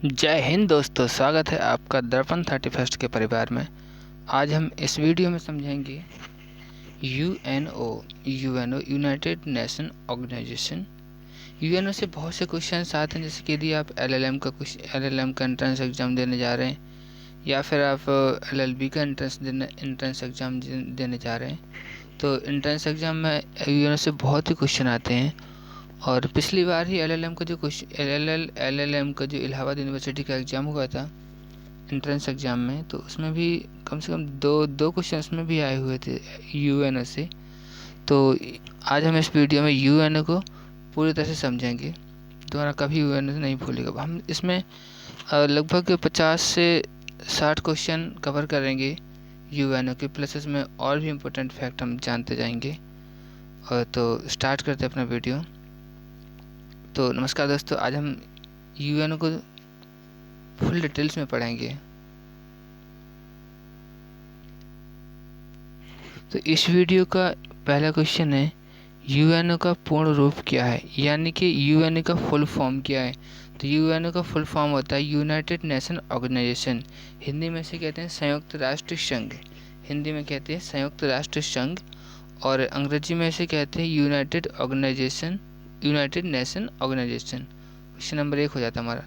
जय हिंद दोस्तों, स्वागत है आपका दर्पण 31 के परिवार में। आज हम इस वीडियो में समझेंगे यूएनओ यूनाइटेड नेशन ऑर्गेनाइजेशन। यूएनओ से बहुत से क्वेश्चन आते हैं, जैसे कि यदि आप एलएलएम का एंट्रेंस एग्ज़ाम देने जा रहे हैं या फिर आप एलएलबी का एंट्रेंस एग्ज़ाम देने जा रहे हैं, तो एंट्रेंस एग्ज़ाम में यूएनओ से बहुत ही क्वेश्चन आते हैं। और पिछली बार ही एलएलएम का जो इलाहाबाद यूनिवर्सिटी का एग्ज़ाम हुआ था एंट्रेंस एग्ज़ाम में, तो उसमें भी कम से कम दो क्वेश्चन उसमें भी आए हुए थे यूएनओ से। तो आज हम इस वीडियो में यूएनओ को पूरी तरह से समझेंगे, दोबारा कभी यूएनओ नहीं भूलेगा। हम इसमें लगभग 50 से 60 क्वेश्चन कवर करेंगे यूएनओ के, प्लस इसमें और भी इम्पोर्टेंट फैक्ट हम जानते जाएंगे। और तो स्टार्ट करते हैं अपना वीडियो। तो नमस्कार दोस्तों, आज हम यूएनओ को फुल डिटेल्स में पढ़ेंगे। तो इस वीडियो का पहला क्वेश्चन है, यूएनओ का पूर्ण रूप क्या है, यानी कि यूएनओ का फुल फॉर्म क्या है। तो यूएनओ का फुल फॉर्म होता है यूनाइटेड नेशन ऑर्गेनाइजेशन। हिंदी में से कहते हैं संयुक्त राष्ट्र संघ, हिंदी में कहते हैं संयुक्त राष्ट्र संघ, और अंग्रेजी में से कहते हैं United Nation Organization. Question number 1 हो जाता है हमारा।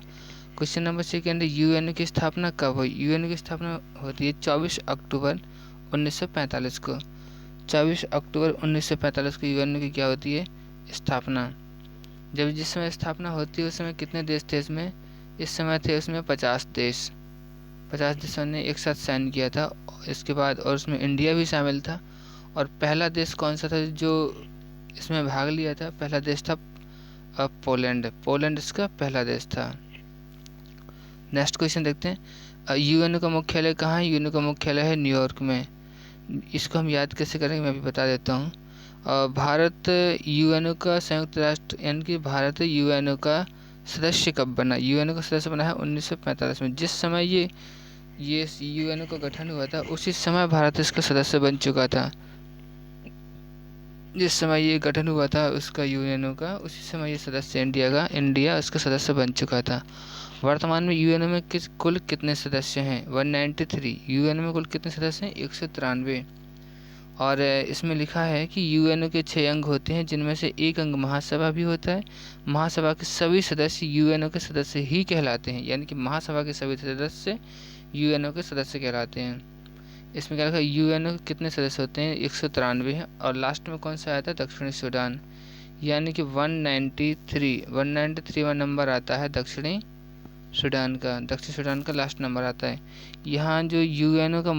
क्वेश्चन नंबर 2 है, यूएनओ की स्थापना कब हुई। यूएनओ की स्थापना होती है 24 अक्टूबर 1945 को। 24 अक्टूबर 1945 को यूएनओ की क्या होती है, स्थापना। जिस समय स्थापना होती है उस समय कितने देश थे इसमें, इस समय थे उसमें 50 देश। 50 देशों ने एक साथ साइन किया था। इसके बाद और उसमें इंडिया भी शामिल था। और पहला देश कौन सा था जो इसमें भाग लिया था, पहला देश था पोलैंड इसका पहला देश था। नेक्स्ट क्वेश्चन देखते हैं, यूएनओ का मुख्यालय कहाँ है। यूएनओ का मुख्यालय है न्यूयॉर्क में। इसको हम याद कैसे करेंगे मैं भी बता देता हूँ। भारत यूएनओ का संयुक्त राष्ट्र यानी कि भारत यूएनओ का सदस्य कब बना। यूएनओ का सदस्य बना है 1945 में। जिस समय ये यूएनओ का गठन हुआ था उसी समय भारत इसका सदस्य बन चुका था। जिस समय ये गठन हुआ था उसका यूएनओ का, उसी समय ये सदस्य इंडिया उसका सदस्य बन चुका था। वर्तमान में यूएनओ में कुल कितने सदस्य हैं, 193। यूएनओ में कुल कितने सदस्य हैं, 193। और इसमें लिखा है कि यूएनओ के 6 अंग होते हैं, जिनमें से एक अंग महासभा भी होता है। महासभा के सभी सदस्य यूएनओ के सदस्य ही कहलाते हैं, यानी कि महासभा के सभी सदस्य यूएनओ के सदस्य कहलाते हैं। इसमें क्या लिखा है, यूएनओ के कितने सदस्य होते हैं, 193 है। और लास्ट में कौन सा आया था, दक्षिणी सूडान, यानी कि 193 नंबर आता है दक्षिणी सूडान का लास्ट नंबर आता है। यहाँ जो यूएनओ का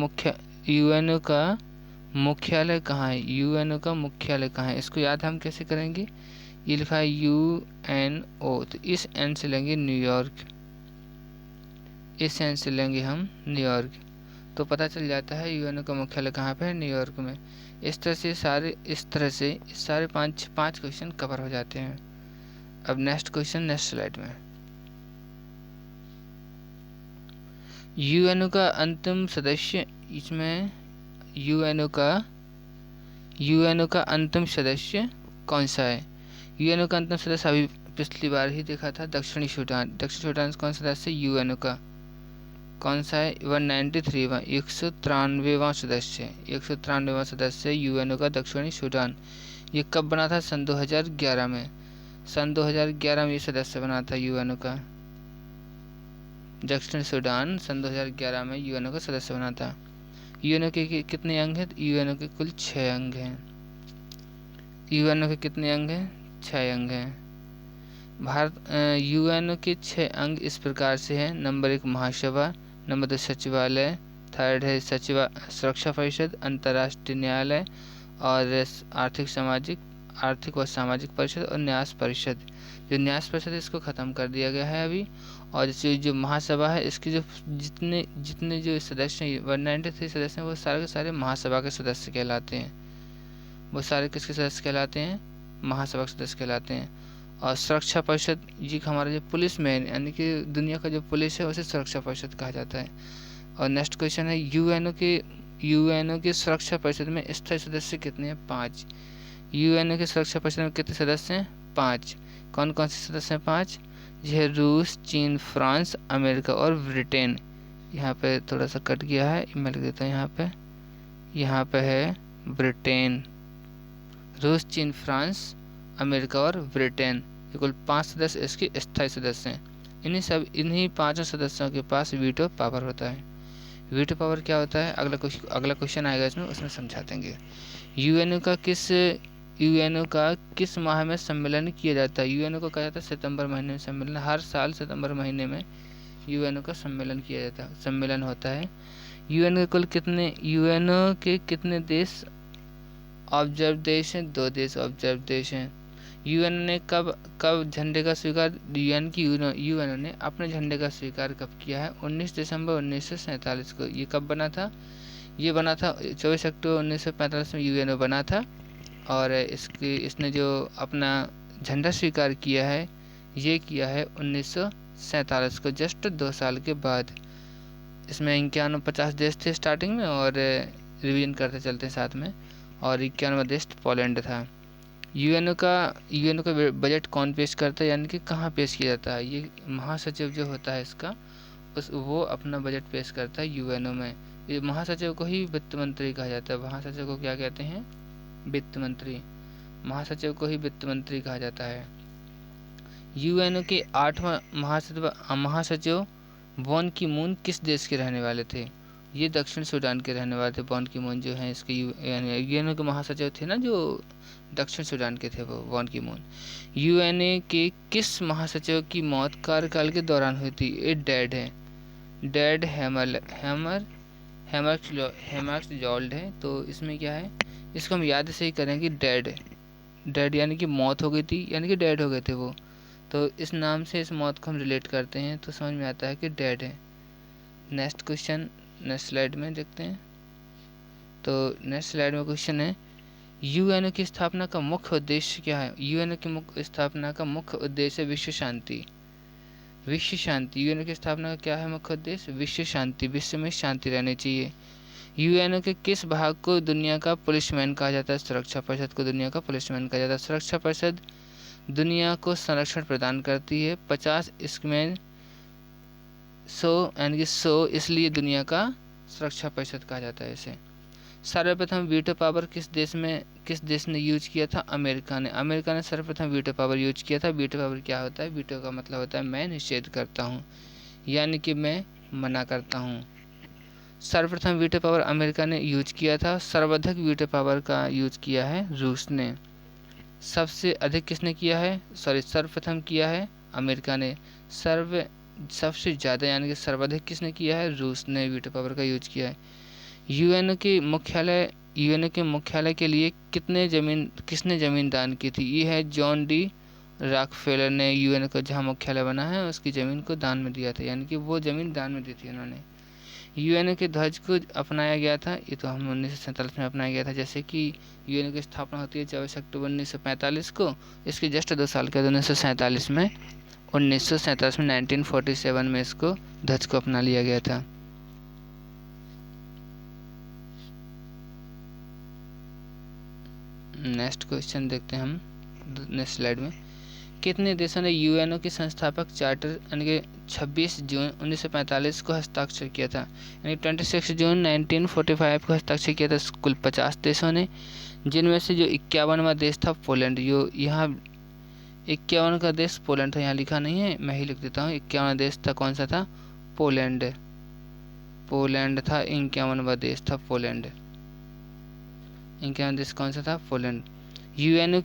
मुख्यालय कहाँ है, यूएनओ का मुख्यालय कहाँ है, इसको याद हम कैसे करेंगे। ये लिखा है यूएनओ, तो इस एन से लेंगे न्यूयॉर्क, इस एन से लेंगे हम न्यूयॉर्क, तो पता चल जाता है यूएनओ का मुख्यालय कहाँ पे है, न्यूयॉर्क में। इस तरह से सारे पाँच क्वेश्चन कवर हो जाते हैं। अब नेक्स्ट क्वेश्चन नेक्स्ट स्लाइड में। यूएनओ का अंतिम सदस्य, इसमें यूएनओ का अंतिम सदस्य कौन सा है। यूएनओ का अंतिम सदस्य अभी पिछली बार ही देखा था, दक्षिणी सूडान कौन सा सदस्य यूएनओ का, कौन सा है, 193वां 193वां सदस्य यूएनओ का दक्षिणी सूडान। ये कब बना था, सन 2011 में। सन 2011 में ये सदस्य बना था यूएनओ का, दक्षिण सूडान सन 2011 में यूएनओ का सदस्य बना था। यूएनओ के कितने अंग हैं, यूएनओ के कुल 6 अंग हैं। यूएनओ के कितने अंग हैं, 6 अंग हैं। यूएनओ के 6 अंग इस प्रकार से हैं। नंबर 1 महासभा, नंबर 2 सचिवालय, थर्ड है सुरक्षा परिषद, अंतर्राष्ट्रीय न्यायालय, और आर्थिक व सामाजिक परिषद, और न्यास परिषद। जो न्यास परिषद है इसको ख़त्म कर दिया गया है अभी। और जो महासभा है इसकी जो जितने जो सदस्य हैं, 193 सदस्य हैं, वो सारे के सारे महासभा के सदस्य कहलाते हैं। वो सारे किसके सदस्य कहलाते हैं, महासभा के सदस्य कहलाते हैं। और सुरक्षा परिषद ये हमारा जो पुलिस में, यानी कि दुनिया का जो पुलिस है उसे सुरक्षा परिषद कहा जाता है। और नेक्स्ट क्वेश्चन है, यूएनओ के सुरक्षा परिषद में स्थायी सदस्य कितने हैं, 5। यूएनओ के सुरक्षा परिषद में कितने सदस्य हैं, 5। कौन कौन से सदस्य हैं, 5। ये है रूस, चीन, फ्रांस, अमेरिका और ब्रिटेन। यहाँ पे थोड़ा सा कट गया है, मैं लिख देता हूँ यहाँ पे है ब्रिटेन। रूस, चीन, फ्रांस, अमेरिका और ब्रिटेन, ये कुल 5 सदस्य इसके स्थायी सदस्य हैं। इन्हीं 5 सदस्यों के पास वीटो पावर होता है। वीटो पावर क्या होता है, अगला क्वेश्चन आएगा इसमें, उसमें समझा देंगे। यूएनओ का किस माह में सम्मेलन किया जाता है? यूएनओ को कहा जाता है सितंबर महीने में सम्मेलन। हर साल सितंबर महीने में यूएनओ का सम्मेलन होता है। यूएनओ के कितने देश ऑब्जर्व देश हैं? 2 देश ऑब्जर्व देश हैं। यूएनओ ने कब झंडे का स्वीकार यूएनओ ने अपने झंडे का स्वीकार कब किया है? 19 दिसंबर 1947 को। ये कब बना था? ये बना था 24 अक्टूबर 1945 में यूएनओ बना था। और इसने जो अपना झंडा स्वीकार किया है, ये किया है 1947 को, जस्ट 2 साल के बाद। इसमें 51-50 देश थे स्टार्टिंग में, और रिवीजन करते चलते साथ में, और 91वां देश पोलैंड था। यूएनओ का बजट कौन पेश करता है, यानी कि कहाँ पेश किया जाता है? ये महासचिव जो होता है इसका, वो अपना बजट पेश करता है यूएनओ में। ये महासचिव को ही वित्त मंत्री कहा जाता है। महासचिव को क्या कहते हैं? वित्त मंत्री। महासचिव को ही वित्त मंत्री कहा जाता है। यूएनओ के 8वां महासचिव बॉन की मून किस देश के रहने वाले थे? ये दक्षिण सूडान के रहने वाले थे। बॉन की मून जो हैं इसके यूएनओ के महासचिव थे ना, जो दक्षिण सूडान के थे, वो बॉन की मून। यूएनए के किस महासचिव की मौत कार्यकाल के दौरान हुई थी? ये डेड हेमर्सजोल्ड है। तो इसमें क्या है, इसको हम याद से ही करेंगे, डेड यानी कि मौत हो गई थी, यानी कि डेड हो गए थे वो। तो इस नाम से इस मौत को हम रिलेट करते हैं, तो समझ में आता है कि डेड है। नेक्स्ट क्वेश्चन नेक्स्ट स्लाइड में देखते हैं। तो नेक्स्ट स्लाइड में क्वेश्चन है, यूएनओ की स्थापना का मुख्य उद्देश्य क्या है? यूएनओ की स्थापना का मुख्य उद्देश्य विश्व शांति। यूएनओ की स्थापना का क्या है मुख्य उद्देश्य? विश्व शांति। विश्व में शांति रहनी चाहिए। यूएनओ के किस भाग को दुनिया का पुलिसमैन कहा जाता है? सुरक्षा परिषद को दुनिया का पुलिसमैन कहा जाता है। सुरक्षा परिषद दुनिया को संरक्षण प्रदान करती है। 50 इसमें 100 यानी कि 100, इसलिए दुनिया का सुरक्षा परिषद कहा जाता है इसे। सर्वप्रथम वीटो पावर किस देश ने यूज किया था? अमेरिका ने सर्वप्रथम वीटो पावर यूज किया था। वीटो पावर क्या होता है? वीटो का मतलब होता है मैं निषेध करता हूँ, यानी कि मैं मना करता हूँ। सर्वप्रथम वीटो पावर अमेरिका ने यूज किया था। सर्वाधिक वीटो पावर का यूज किया है रूस ने। सबसे अधिक किसने किया है? सर्वप्रथम किया है अमेरिका ने। सबसे ज़्यादा यानी कि सर्वाधिक किसने किया है? रूस ने वीटो पावर का यूज किया है। यूएनओ के मुख्यालय के लिए किसने ज़मीन दान की थी? ये है जॉन डी रॉकफेलर ने यूएनओ का जहाँ मुख्यालय बना है उसकी ज़मीन को दान में दिया था, यानी कि वो ज़मीन दान में दी थी उन्होंने। यूएनओ के ध्वज को अपनाया गया था, ये तो हम 1947 में अपनाया गया था। जैसे कि यूएनओ की स्थापना होती है 24 अक्टूबर 1945 को, इसके जस्ट 2 साल के बाद 1947 में 1947 में इसको ध्वज को अपना लिया गया था। नेक्स्ट क्वेश्चन देखते हैं हम नेक्स्ट स्लाइड में। कितने देशों ने यूएनओ के संस्थापक चार्टर यानी कि 26 जून 1945 को हस्ताक्षर किया था? यानी 26 जून 1945 को हस्ताक्षर किया था कुल 50 देशों ने, जिनमें से जो 51वां देश था पोलैंड। जो यहाँ 51 का देश पोलैंड था, यहाँ लिखा नहीं है, मैं ही लिख देता हूँ। 51वां देश था, कौन सा था? पोलैंड था। 51वां देश था पोलैंड। 51वां देश कौन सा था? पोलैंड। यूएनओ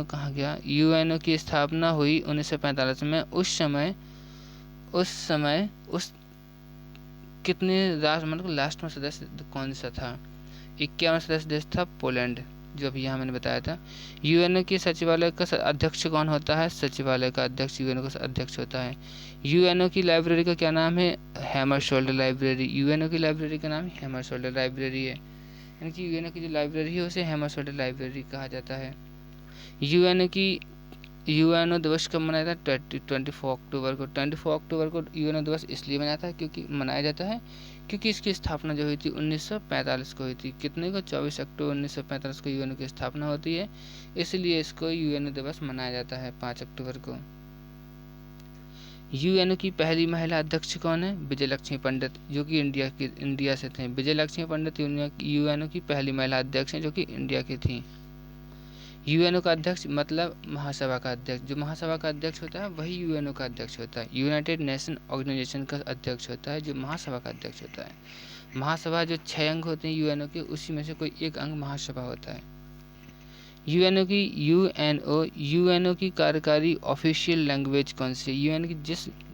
कहाँ गया? यूएनओ की स्थापना हुई 1945 में। उस समय कितने राष्ट्र, मतलब लास्ट में सदस्य कौन सा था? 51वां सदस्य देश था पोलैंड, जो अभी यहाँ मैंने बताया था। यूएनओ के सचिवालय का अध्यक्ष कौन होता है? सचिवालय का अध्यक्ष यूएनओ का अध्यक्ष होता है। यूएनओ की लाइब्रेरी का क्या नाम है? हैमरशोल्डर लाइब्रेरी। यूएनओ की लाइब्रेरी का नाम हैमरशोल्डर लाइब्रेरी है, यानी कि यूएनओ की जो लाइब्रेरी है उसे हैमरशोल्डर लाइब्रेरी कहा जाता है। यूएनओ यूएनओ दिवस कब मनाया जाता है? 24 अक्टूबर को। 24 अक्टूबर को यूएनओ दिवस इसलिए मनाया जाता है क्योंकि इसकी स्थापना जो हुई थी 1945 को हुई थी। कितने को? 24 अक्टूबर 1945 को यूएनओ की स्थापना होती है, इसलिए इसको यूएनओ दिवस मनाया जाता है 5 अक्टूबर को। यूएनओ की पहली महिला अध्यक्ष कौन है? विजय लक्ष्मी पंडित, जो कि इंडिया से थे। विजय लक्ष्मी पंडित यूएनओ की पहली महिला अध्यक्ष हैं, जो कि इंडिया की थी। यूएनओ का अध्यक्ष मतलब महासभा का अध्यक्ष। जो महासभा का अध्यक्ष होता है वही यूएनओ का अध्यक्ष होता है। यूनाइटेड नेशन ऑर्गेनाइजेशन का अध्यक्ष होता है जो महासभा का अध्यक्ष होता है। महासभा जो 6 अंग होते हैं यूएनओ के, उसी में से कोई एक अंग महासभा होता है। यूएनओ की कार्यकारी ऑफिशियल लैंग्वेज कौन सी है?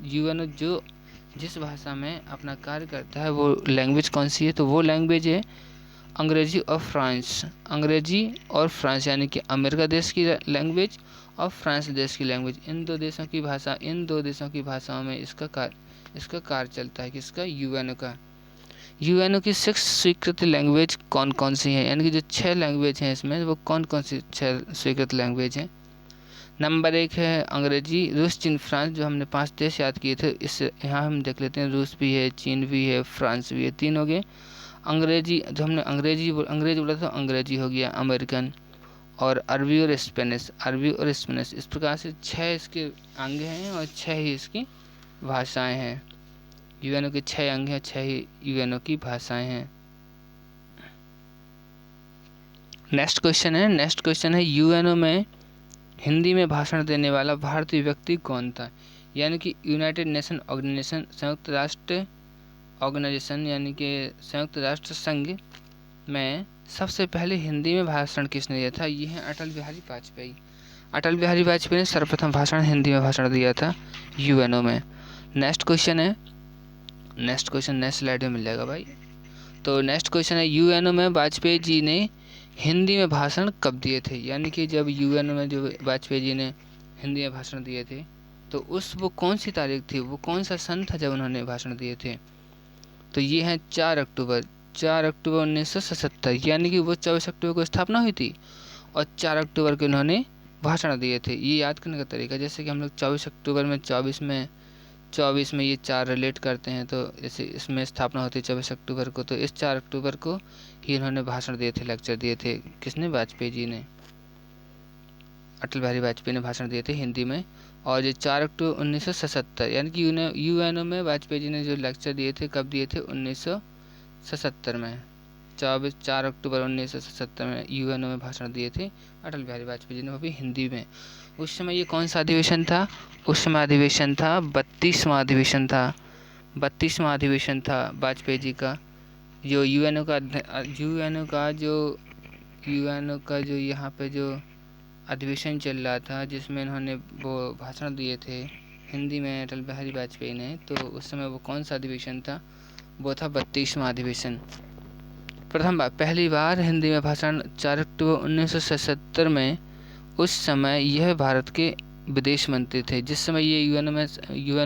यूएनओ जो जिस भाषा में अपना कार्य करता है वो लैंग्वेज कौन सी है? तो वो लैंग्वेज है अंग्रेजी और फ्रांस। अंग्रेजी और फ्रांस यानी कि अमेरिका देश की लैंग्वेज और फ्रांस देश की लैंग्वेज, इन दो देशों की भाषाओं में इसका कार्य चलता है। किसका? यूएनओ का। यूएनओ की 6 स्वीकृत लैंग्वेज कौन कौन सी हैं? यानी कि जो 6 लैंग्वेज हैं इसमें, वो कौन कौन सी 6 स्वीकृत लैंग्वेज हैं? नंबर 1 है अंग्रेजी, रूस, चीन, फ्रांस। जो हमने 5 देश याद किए थे, इससे यहाँ हम देख लेते हैं। रूस भी है, चीन भी है, फ्रांस भी है, 3 हो गए। अंग्रेजी, जो हमने अंग्रेजी बोला था, अंग्रेजी हो गया अमेरिकन। और अरबी और स्पेनिश इस प्रकार से 6 इसके अंग हैं और 6 ही इसकी भाषाएं हैं। यूएनओ के 6 अंग हैं, 6 ही यूएनओ की भाषाएं हैं। नेक्स्ट क्वेश्चन है यूएनओ में हिंदी में भाषण देने वाला भारतीय व्यक्ति कौन था? यानी कि यूनाइटेड नेशन ऑर्गेनाइजेशन, संयुक्त राष्ट्र ऑर्गेनाइजेशन यानी कि संयुक्त राष्ट्र संघ में सबसे पहले हिंदी में भाषण किसने दिया था? ये है अटल बिहारी वाजपेयी। अटल बिहारी वाजपेयी ने सर्वप्रथम भाषण हिंदी में भाषण दिया था यूएनओ में। नेक्स्ट क्वेश्चन नेक्स्ट स्लाइड में मिल जाएगा भाई। तो नेक्स्ट क्वेश्चन है यूएनओ में वाजपेयी जी ने हिंदी में भाषण कब दिए थे? यानी कि जब यूएनओ में जो वाजपेयी जी ने हिंदी में भाषण दिए थे, तो वो कौन सी तारीख थी, वो कौन सा सन था जब उन्होंने भाषण दिए थे? तो ये है 4 अक्टूबर 1977, यानी कि वो 24 अक्टूबर को स्थापना हुई थी और 4 अक्टूबर को इन्होंने भाषण दिए थे। ये याद करने का तरीका, जैसे कि हम लोग 24 अक्टूबर में 24 में ये 4 रिलेट करते हैं, तो जैसे इसमें स्थापना होती है 24 अक्टूबर को, तो इस 4 अक्टूबर को ही इन्होंने भाषण दिए थे, लेक्चर दिए थे। किसने? वाजपेयी जी ने, अटल बिहारी वाजपेयी ने भाषण दिए थे हिंदी में। और ये 4 अक्टूबर 1977, यानी कि यूएनओ में वाजपेयी जी ने जो लेक्चर दिए थे, कब दिए थे? 1977 में। 4 अक्टूबर 1977 में यूएनओ में भाषण दिए थे अटल बिहारी वाजपेयी जी ने, वो भी हिंदी में। उस समय ये कौन सा अधिवेशन था? उस समय अधिवेशन था 32वां अधिवेशन था। 32वां अधिवेशन था वाजपेयी जी का। जो यूएनओ का जो यहाँ पे जो अधिवेशन चल रहा था, जिसमें इन्होंने वो भाषण दिए थे हिंदी में अटल बिहारी वाजपेयी ने, तो उस समय वो कौन सा अधिवेशन था? वो था 32वां अधिवेशन। पहली बार हिंदी में भाषण 4 अक्टूबर 1977 में। उस समय यह भारत के विदेश मंत्री थे। जिस समय ये यूएनओ में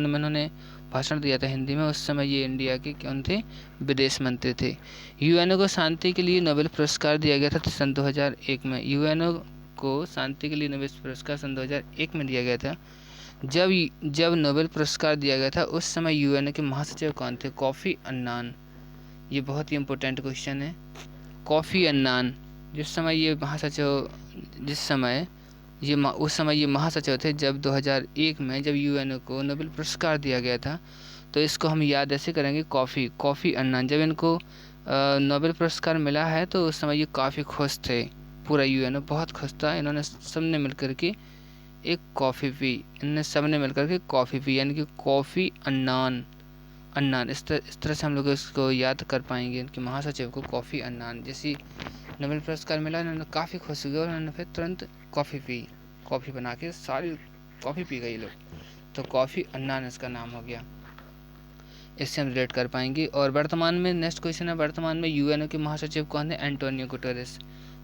उन्होंने भाषण दिया था हिंदी में, उस समय ये इंडिया के कौन थे? विदेश मंत्री थे। यूएनओ को शांति के लिए नोबेल पुरस्कार दिया गया था सन 2001 में। यूएनओ को शांति के लिए नोबेल पुरस्कार सन 2001 में दिया गया था। जब नोबेल पुरस्कार दिया गया था, उस समय यूएनओ के महासचिव कौन थे? Kofi Annan. ये बहुत ही इम्पोर्टेंट क्वेश्चन है। कोफी अन्नान उस समय ये महासचिव थे जब 2001 में जब यूएनओ को नोबेल पुरस्कार दिया गया था। तो इसको हम याद ऐसे करेंगे, कोफी अन्नान। जब इनको नोबेल पुरस्कार मिला है तो उस समय ये काफ़ी खुश थे, पूरा यूएनओ बहुत खुश था। इन्होंने सबने मिलकर के एक कॉफ़ी पी, यानी कि कॉफ़ी अन्नान। इस तरह से हम लोग इसको याद कर पाएंगे कि महासचिव को कॉफ़ी अन्नान। जैसी नोबेल पुरस्कार मिला, इन्होंने काफ़ी खुश हुए और उन्होंने फिर तुरंत कॉफ़ी बना के सारी कॉफ़ी पी गई लोग, तो कॉफ़ी अन्नान इसका नाम हो गया। इससे हम रिलेट कर पाएंगे। और वर्तमान में नेक्स्ट क्वेश्चन है, वर्तमान में यूएनओ के महासचिव कौन है? Antonio Guterres.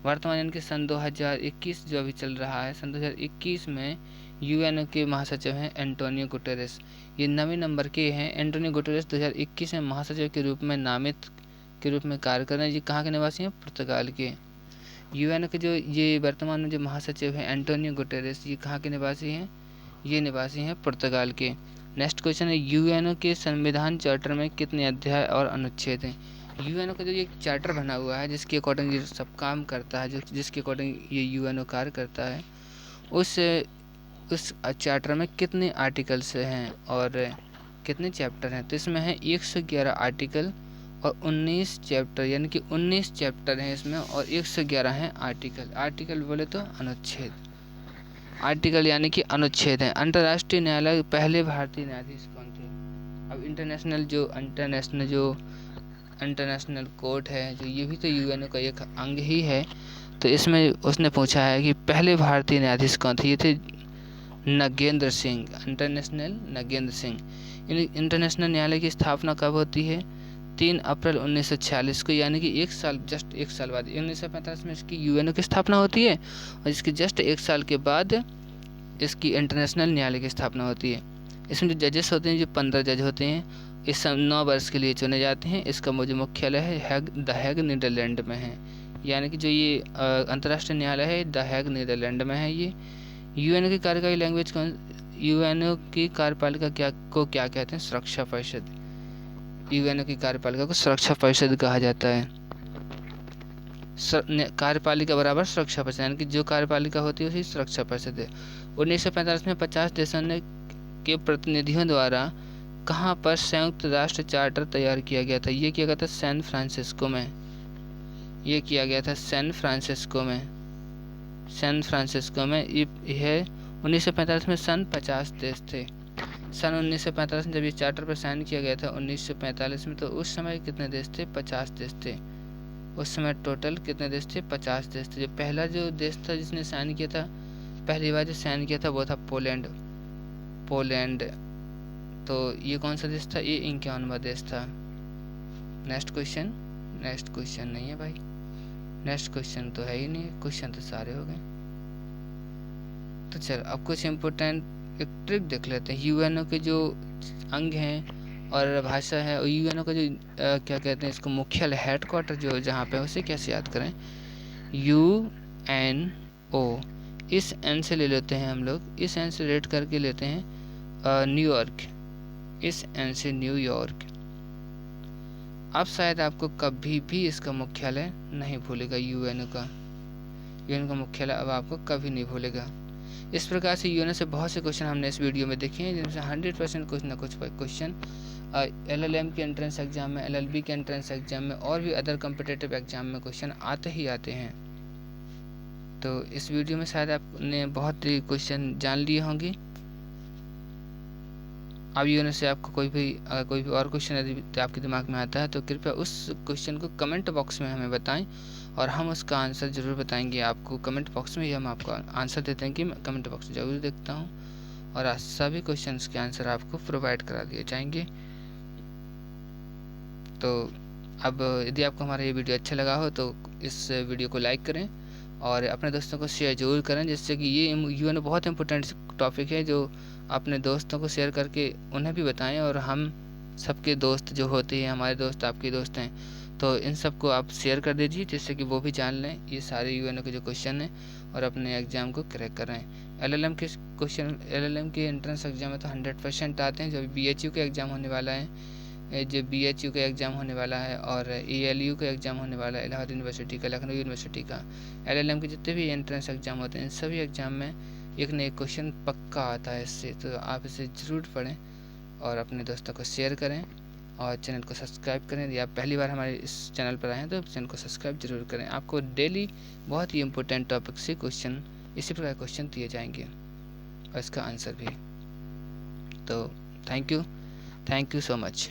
वर्तमान यानी कि सन 2021 जो अभी चल रहा है, सन 2021 में यूएनओ के महासचिव हैं एंटोनियो गुटेरेस। ये 9वें नंबर के हैं। एंटोनियो गुटेरेस 2021 में महासचिव के रूप में कार्य कर रहे हैं। ये कहाँ के निवासी हैं? पुर्तगाल के। यूएनओ के जो ये वर्तमान में जो महासचिव हैं एंटोनियो गुटेरेस, ये कहाँ के निवासी हैं? ये निवासी हैं पुर्तगाल के। नेक्स्ट क्वेश्चन है यूएनओ के संविधान चार्टर में कितने अध्याय और अनुच्छेद हैं? यूएनओ का जो ये चार्टर बना हुआ है जिसके अकॉर्डिंग ये सब काम करता है, जिसके अकॉर्डिंग ये यूएनओ कार्य करता है, उस चार्टर में कितने आर्टिकल्स हैं और कितने चैप्टर हैं? तो इसमें है 111 आर्टिकल और 19 चैप्टर, यानी कि 19 चैप्टर हैं इसमें और 111 हैं आर्टिकल। आर्टिकल बोले तो अनुच्छेद, आर्टिकल यानी कि अनुच्छेद हैं। अंतर्राष्ट्रीय न्यायालय पहले भारतीय न्यायाधीश कौन थे? अब इंटरनेशनल कोर्ट है जो, ये भी तो यूएनओ का एक अंग ही है। तो इसमें उसने पूछा है कि पहले भारतीय न्यायाधीश कौन थे? ये थे नगेंद्र सिंह, इंटरनेशनल नगेंद्र सिंह। इंटरनेशनल न्यायालय की स्थापना कब होती है? 3 अप्रैल 1946 को, यानी कि जस्ट एक साल बाद 1945 में इसकी यूएनओ की स्थापना होती है और इसके जस्ट एक साल के बाद इसकी इंटरनेशनल न्यायालय की स्थापना होती है। इसमें जो जजेस होते हैं, जो 15 जज होते हैं, इस 9 वर्ष के लिए चुने जाते हैं। इसका जो मुख्यालय है द हेग नीदरलैंड में है, यानी कि जो ये अंतर्राष्ट्रीय न्यायालय है द हेग नीदरलैंड में है ये। यूएनओ की कार्यकारी लैंग्वेज कौन? यूएनओ की कार्यपालिका क्या कहते हैं? सुरक्षा परिषद। यूएनओ की कार्यपालिका को सुरक्षा परिषद कहा जाता है। कार्यपालिका बराबर सुरक्षा परिषद, यानी कि जो कार्यपालिका होती है उसी सुरक्षा परिषद है। 1945 में 50 देशों के प्रतिनिधियों द्वारा कहाँ पर संयुक्त राष्ट्र चार्टर तैयार किया गया था? ये किया गया था सैन फ्रांसिस्को में। ये किया गया था सैन फ्रांसिस्को में। यह 1945 में सन 50 देश थे। सन 1945 में जब ये चार्टर पर साइन किया गया था 1945 में, तो उस समय कितने देश थे? 50 देश थे। उस समय टोटल कितने देश थे? 50 देश थे। जो पहला जो देश था जिसने साइन किया था, पहली बार जो साइन किया था वो था पोलैंड। तो ये कौन सा देश था? ये 51वां देश था। नेक्स्ट क्वेश्चन नहीं है भाई, नेक्स्ट क्वेश्चन तो है ही नहीं, क्वेश्चन तो सारे हो गए। तो चल अब कुछ इम्पोर्टेंट एक ट्रिक देख लेते हैं। यूएनओ के जो अंग हैं और भाषा है, और यूएनओ का जो क्या कहते हैं इसको, मुख्यालय हेडक्वार्टर जो जहाँ पे, उसे कैसे याद करें? UNO, इस एन से ले लेते हैं हम लोग, इस एन से रेट करके लेते हैं न्यूयॉर्क, इस एन से न्यूयॉर्क। अब शायद आपको कभी भी इसका मुख्यालय नहीं भूलेगा, यूएनओ का मुख्यालय अब आपको कभी नहीं भूलेगा। इस प्रकार से यूएनओ से बहुत से क्वेश्चन हमने इस वीडियो में देखे हैं, जिनसे 100% कुछ ना कुछ क्वेश्चन LLM के एंट्रेंस एग्जाम में, LLB के एंट्रेंस एग्जाम में और भी अदर कॉम्पिटिटिव एग्जाम में क्वेश्चन आते हैं। तो इस वीडियो में शायद आपने बहुत ही क्वेश्चन जान लिए होंगे। अब यूएनओ से आपको कोई भी और क्वेश्चन यदि आपके दिमाग में आता है तो कृपया उस क्वेश्चन को कमेंट बॉक्स में हमें बताएं और हम उसका आंसर ज़रूर बताएंगे आपको कमेंट बॉक्स में। ही हम आपको आंसर देते हैं कि मैं कमेंट बॉक्स ज़रूर देखता हूं और आज सभी क्वेश्चंस के आंसर आपको प्रोवाइड करा दिए जाएंगे। तो अब यदि आपको हमारा ये वीडियो अच्छा लगा हो तो इस वीडियो को लाइक करें और अपने दोस्तों को शेयर ज़रूर करें, जिससे कि ये यूएनओ बहुत इंपॉर्टेंट टॉपिक है जो अपने दोस्तों को शेयर करके उन्हें भी बताएं। और हम सबके दोस्त जो होते हैं, हमारे दोस्त आपके दोस्त हैं, तो इन सबको आप शेयर कर दीजिए जिससे कि वो भी जान लें ये सारे यूएनओ के जो क्वेश्चन हैं और अपने एग्ज़ाम को क्रैक कर रहे हैं। एलएलएम के एंट्रेंस एग्जाम में तो 100% आते हैं। जो BHU का एग्ज़ाम होने वाला है, जो BHU का एग्ज़ाम होने वाला है और ALU का एग्ज़ाम होने वाला है, इलाहाबाद यूनिवर्सिटी का, लखनऊ यूनिवर्सिटी का, LLM के जितने भी एंट्रेंस एग्ज़ाम होते हैं, इन सभी एग्ज़ाम में एक न एक क्वेश्चन पक्का आता है इससे। तो आप इसे ज़रूर पढ़ें और अपने दोस्तों को शेयर करें और चैनल को सब्सक्राइब करें। यदि आप पहली बार हमारे इस चैनल पर आए हैं तो चैनल को सब्सक्राइब जरूर करें। आपको डेली बहुत ही इंपॉर्टेंट टॉपिक से क्वेश्चन, इसी प्रकार क्वेश्चन दिए जाएंगे और इसका आंसर भी। तो थैंक यू सो मच।